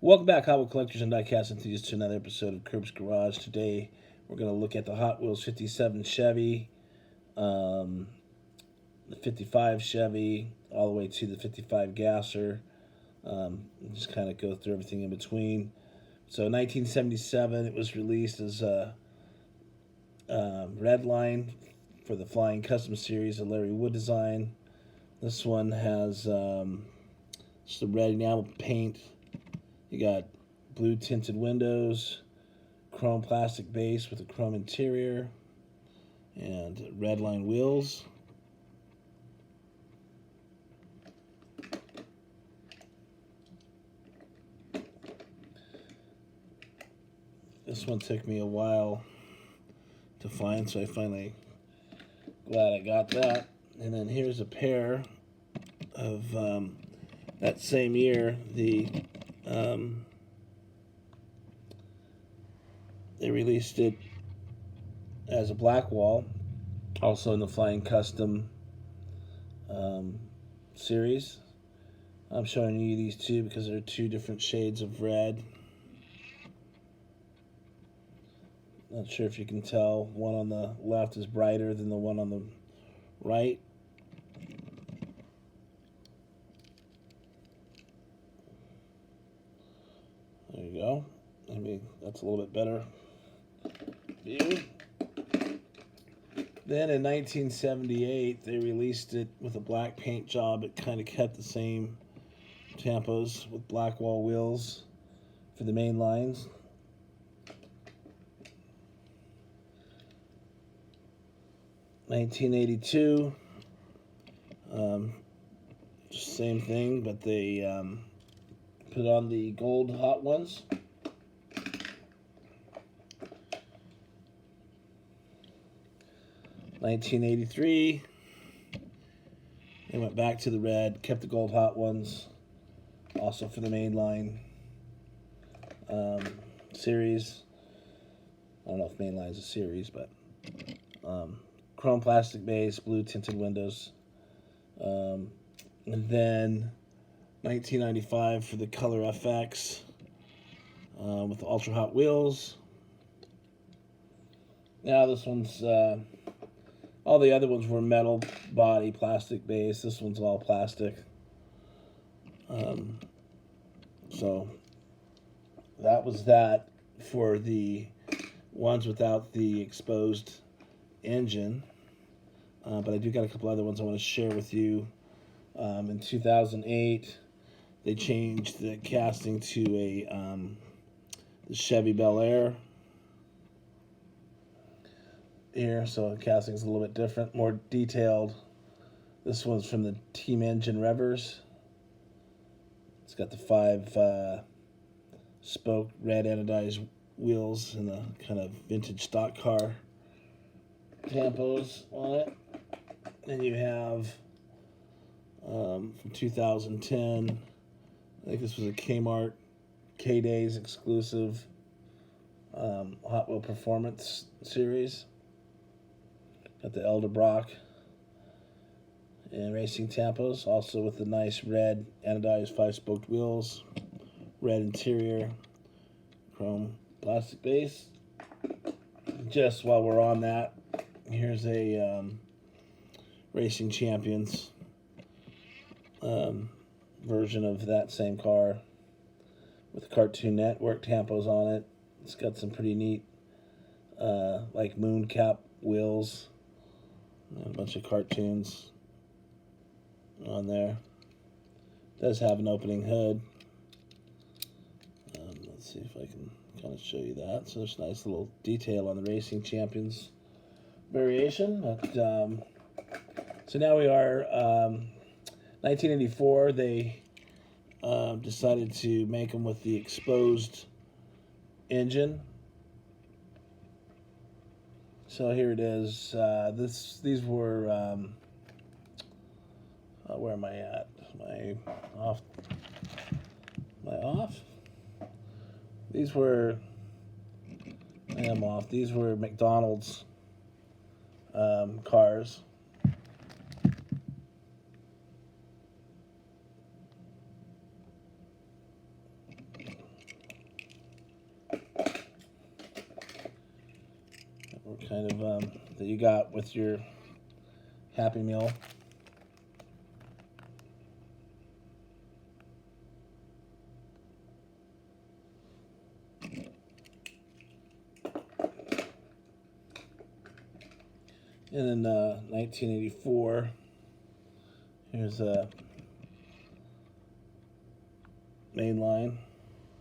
Welcome back, Hot Wheel collectors and diecast enthusiasts, to another episode of Curb's Garage. Today, we're going to look at the Hot Wheels 57 Chevy, um, the 55 Chevy, all the way to the 55 Gasser. Just kind of go through everything in between. So, 1977, it was released as a red line for the Flying Custom Series, a Larry Wood design. This one has just a red enamel paint. You got blue tinted windows, chrome plastic base with a chrome interior, and red line wheels. This one took me a while to find, so I finally glad I got that. And then here's a pair of that same year. They released it as a black wall, also in the Flying Custom series. I'm showing you these two because they're two different shades of red. Not sure if you can tell. One on the left is brighter than the one on the right. There you go. Maybe that's a little bit better view. Then in 1978, they released it with a black paint job. It kind of kept the same tampos with black wall wheels for the main lines. (1982), same thing, but they put on the gold hot ones. (1983), they went back to the red, kept the gold hot ones, also for the main line series. I don't know if main line is a series, but chrome plastic base, blue tinted windows. And then 1995 for the Color FX with the Ultra Hot wheels. Now this one's, all the other ones were metal body, plastic base. This one's all plastic. So that was that for the ones without the exposed engine. But I do got a couple other ones I want to share with you. In 2008, they changed the casting to the Chevy Bel Air here, so the casting is a little bit different, more detailed. This one's from the Team Engine Revers. It's got the 5-spoke red anodized wheels and the kind of vintage stock car tampos on it. Then you have from 2010, I think this was a Kmart K-Days exclusive Hot Wheel Performance series. Got the Elderbrock and racing tampos, also with the nice red anodized 5-spoked wheels, red interior, chrome plastic base. Just while we're on that, here's a Racing Champions version of that same car with Cartoon Network tampos on it. It's got some pretty neat like moon cap wheels and a bunch of cartoons on there. It does have an opening hood. Let's see if I can kind of show you that. So there's a nice little detail on the Racing Champions variation. But so now we are 1984. They decided to make them with the exposed engine. So here it is. These were where am I at? Am I off? Am I off? These were. I am off. These were McDonald's cars. or kind of that you got with your Happy Meal. And in 1984, here's a mainline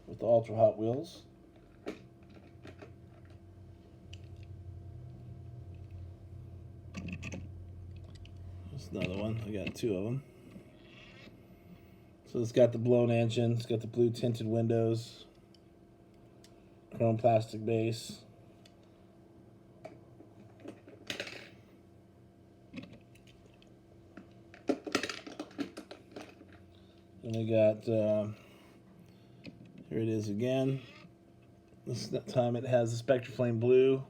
with the Ultra Hot Wheels. There's another one. I got two of them. So it's got the blown engine. It's got the blue tinted windows, chrome plastic base. And we got, here it is again. This time it has the Spectre Flame Blue.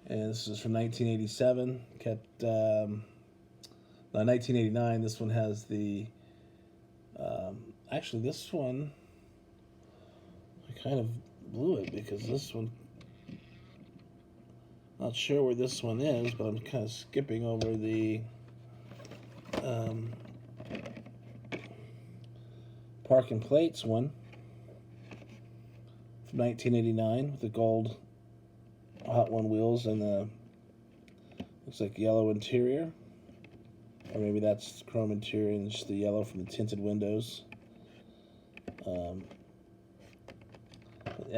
And this is from 1987. Kept, 1989. This one has the, actually this one, I kind of blew it because this one, not sure where this one is, but I'm kind of skipping over the, Parking Plates one from 1989 with the gold Hot One wheels and the looks like yellow interior, or maybe that's chrome interior and just the yellow from the tinted windows. Yeah,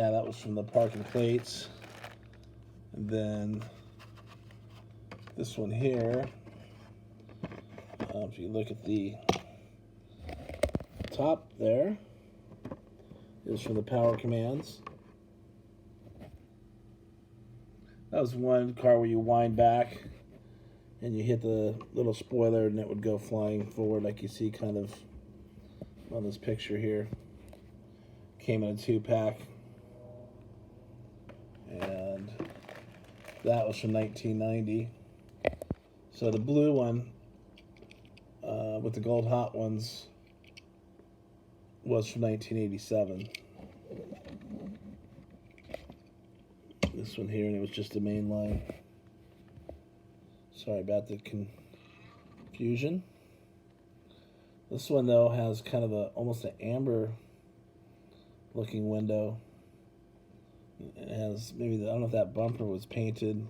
that was from the Parking Plates. And then this one here, if you look at the top there, is from the Power Commands. That was one car where you wind back and you hit the little spoiler and it would go flying forward like you see kind of on this picture here. Came in a 2-pack. And that was from 1990. So the blue one with the gold hot ones was from 1987. This one here, and it was just the main line. Sorry about the confusion. This one though has kind of almost an amber looking window. It has maybe I don't know if that bumper was painted,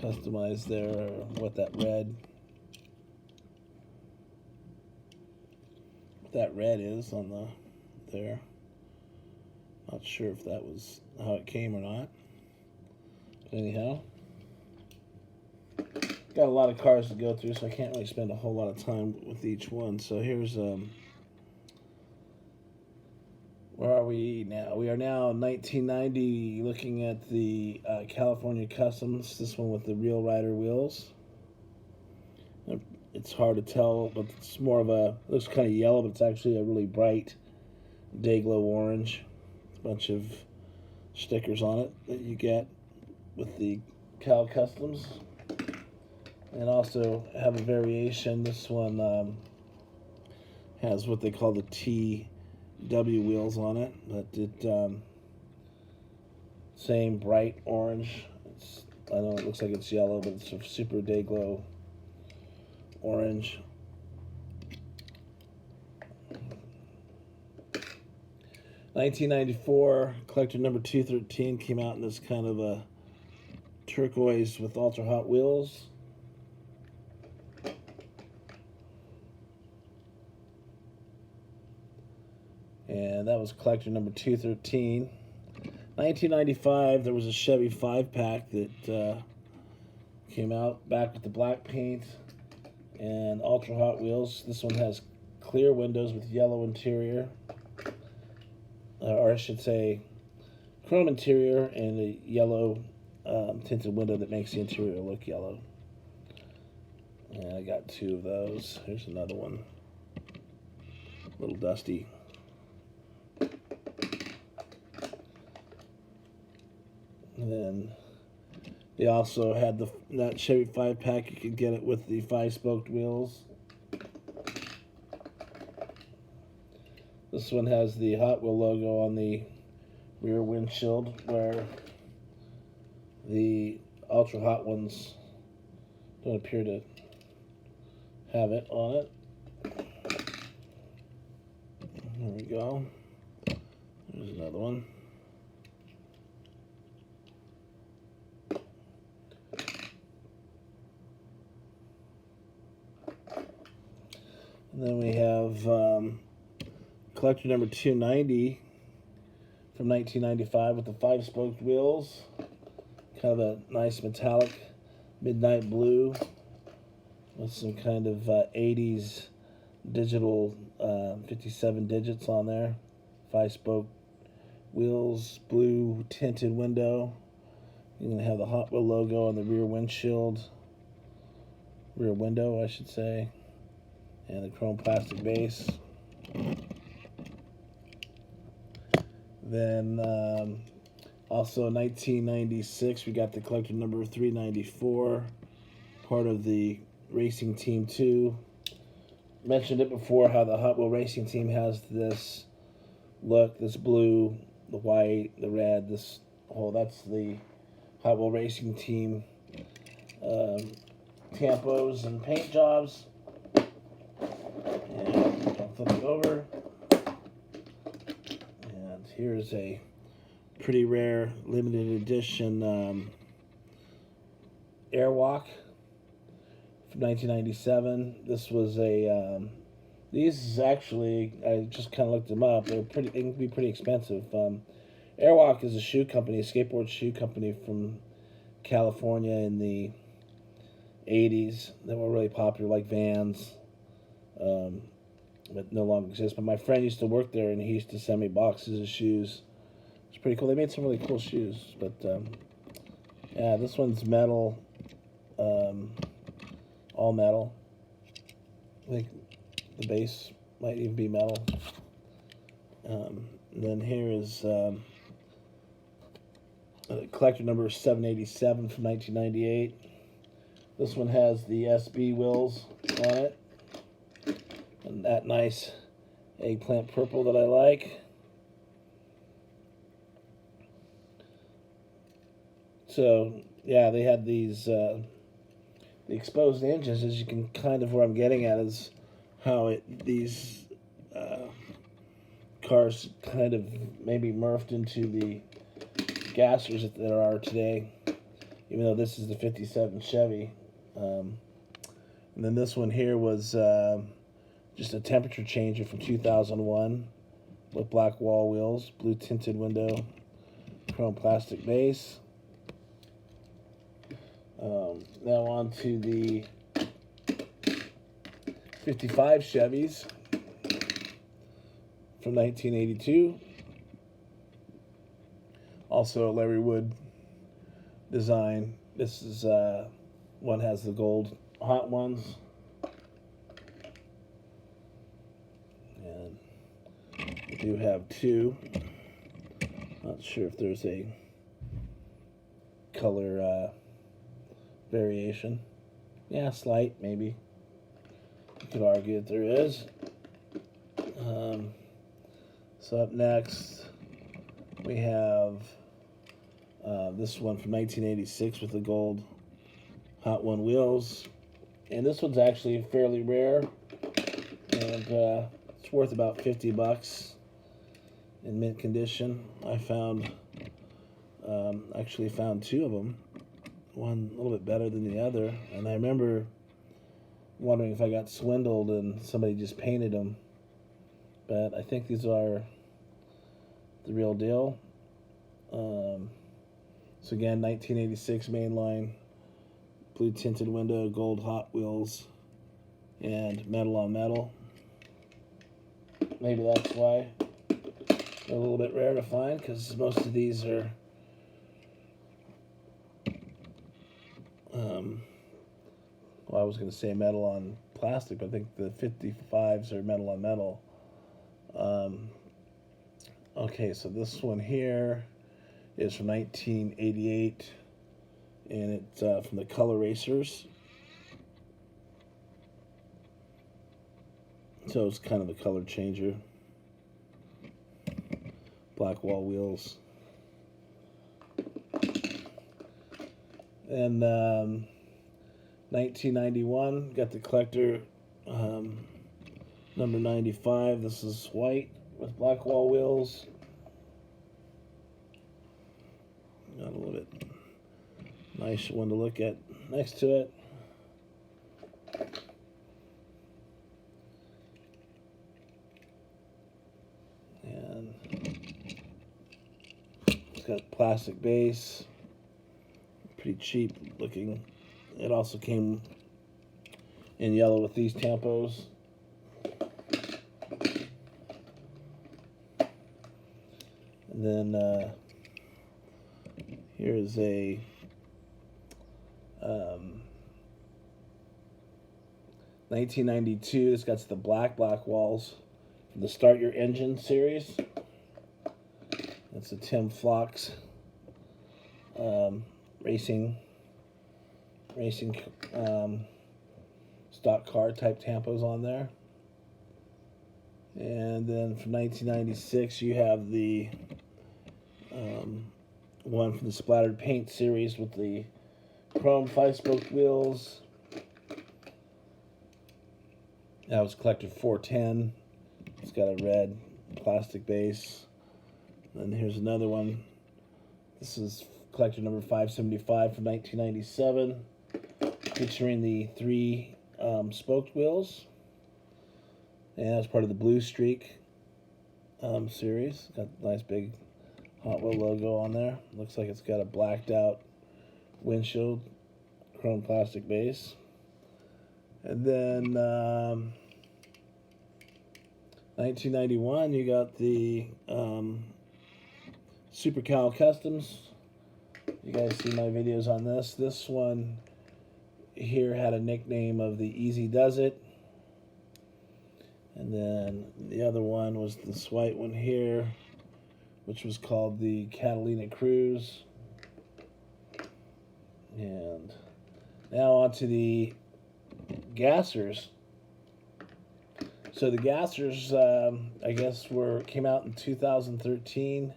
customized there, or what that red is on the there. Not sure if that was how it came or not. But anyhow, got a lot of cars to go through, so I can't really spend a whole lot of time with each one. So here's where are we now? We are now in 1990, looking at the California Customs. This one with the Real Rider wheels. It's hard to tell, but it's more of it looks kind of yellow, but it's actually a really bright day-glow orange. A bunch of stickers on it that you get with the Cal Customs. And also have a variation. This one has what they call the TW wheels on it, but it same bright orange. I know it looks like it's yellow, but it's a super day-glow orange. (1994) collector number 213 came out in this kind of a turquoise with ultra hot wheels. And that was collector number 213. 1995, there was a Chevy 5-pack that came out back with the black paint and ultra hot wheels. This one has clear windows with yellow interior, or I should say chrome interior and a yellow tinted window that makes the interior look yellow. And I got two of those. Here's another one, a little dusty. And then they also had that Chevy 5-pack. You could get it with the 5-spoked wheels. This one has the Hot Wheel logo on the rear windshield, where the ultra hot ones don't appear to have it on it. There we go. There's another one. And then we have collector number 290 from 1995 with the 5-spoked wheels. Kind of a nice metallic midnight blue with some kind of 80s digital 57 digits on there. 5-spoke wheels, blue tinted window. You're going to have the Hot Wheel logo on the rear window, I should say, and the chrome plastic base. Then also in 1996, we got the collector number 394, part of the Racing Team 2. Mentioned it before how the Hot Wheel Racing Team has this look, this blue, the white, the red, this whole, that's the Hot Wheel Racing Team tampos and paint jobs. And I'll flip it over. And here's a pretty rare limited edition Airwalk from 1997. This was a these actually, I just kind of looked them up. They can be pretty expensive. Airwalk is a shoe company, a skateboard shoe company from California in the 80s that were really popular, like Vans, but no longer exist. But my friend used to work there, and he used to send me boxes of shoes. It's pretty cool. They made some really cool shoes. But yeah, this one's metal, all metal. I think the base might even be metal. And then here is collector number 787 from 1998. This one has the SB wheels on it, and that nice eggplant purple that I like. So yeah, they had these the exposed engines. As you can kind of, where I'm getting at is how these cars kind of maybe morphed into the gassers that there are today, even though this is the 57 Chevy. And then this one here was just a temperature changer from 2001 with black wall wheels, blue tinted window, chrome plastic base. Now on to the 55 Chevys from 1982. Also a Larry Wood design. This is one has the gold hot ones. And we do have two. Not sure if there's a color variation. Yeah, slight, maybe. You could argue that there is. So up next, we have this one from 1986 with the gold Hot One wheels. And this one's actually fairly rare. And it's worth about $50 in mint condition. I found, actually found two of them. One a little bit better than the other. And I remember wondering if I got swindled and somebody just painted them. But I think these are the real deal. So again, 1986 mainline, blue tinted window, gold Hot Wheels, and metal on metal. Maybe that's why they're a little bit rare to find, because most of these are well, I was going to say metal on plastic, but I think the 55s are metal on metal. Okay, so this one here is from 1988, and it's from the Color Racers. So it's kind of a color changer. Black wall wheels. And 1991, got the collector number 95. This is white with black wall wheels. Got a little bit nice one to look at next to it. And it's got plastic base, pretty cheap looking. It also came in yellow with these tampos. And then here's a 1992. This got the black walls from the Start Your Engine series. That's a Tim Flox racing stock car type tampos on there. And then from 1996, you have the one from the Splattered Paint series with the chrome 5-spoke wheels. That was collector 410. It's got a red plastic base. And here's another one. This is collector number 575 from 1997, featuring the 3 spoked wheels. And that's part of the Blue Streak series. Got a nice big Hot Wheel logo on there. Looks like it's got a blacked out windshield, chrome plastic base. And then 1991, you got the Super Cal Customs. You guys see my videos on this. This one here had a nickname of the Easy Does It. And then the other one was this white one here, which was called the Catalina Cruise. And now on to the gassers. So the gassers, I guess, came out in 2013.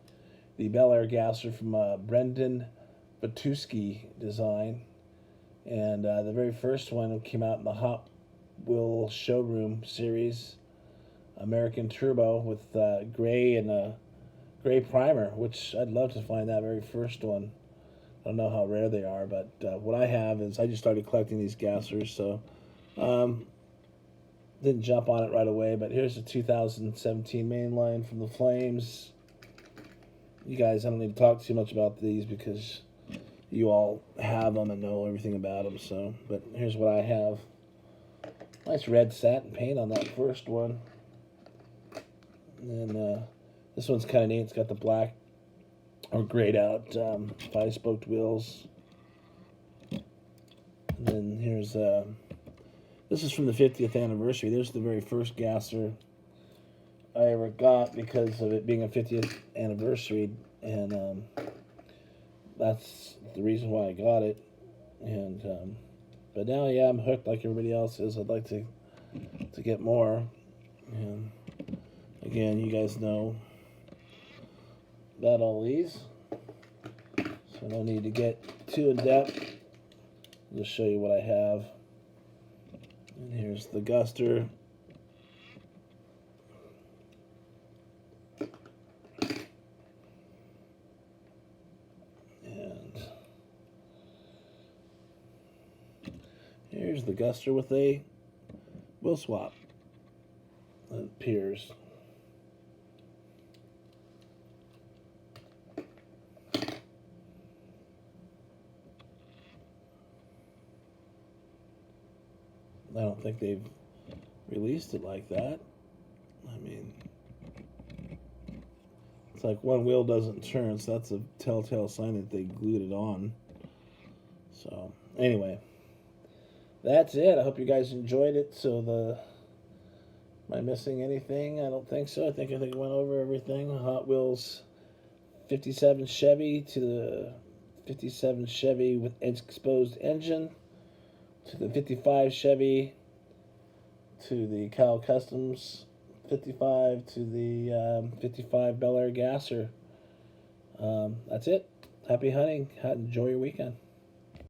The Bel Air gasser from Brendan Batuski design. And the very first one came out in the Hot Wheel Showroom series, American Turbo, with gray and a gray primer, which I'd love to find that very first one. I don't know how rare they are, but what I have is I just started collecting these gassers, so didn't jump on it right away. But here's the 2017 mainline from the Flames. You guys, I don't need to talk too much about these because you all have them and know everything about them. So, but here's what I have. Nice red satin paint on that first one. And then this one's kind of neat. It's got the black or grayed out 5-spoked wheels. And then here's this is from the 50th anniversary. There's the very first gasser I ever got because of it being a 50th anniversary, and that's the reason why I got it. And but now, yeah, I'm hooked like everybody else is. I'd like to get more. And again, you guys know about all these, so no need to get too in depth. I'll just show you what I have. And here's the Guster. And here's the Guster with a wheel swap. It appears. I don't think they've released it like that. I mean, it's like one wheel doesn't turn, so that's a telltale sign that they glued it on. So, anyway, that's it. I hope you guys enjoyed it. So, am I missing anything? I don't think so. I think went over everything. Hot Wheels 57 Chevy to the 57 Chevy with exposed engine, to the 55 Chevy, to the Cal Customs 55, to the 55 Bel Air gasser. That's it. Happy hunting. Enjoy your weekend.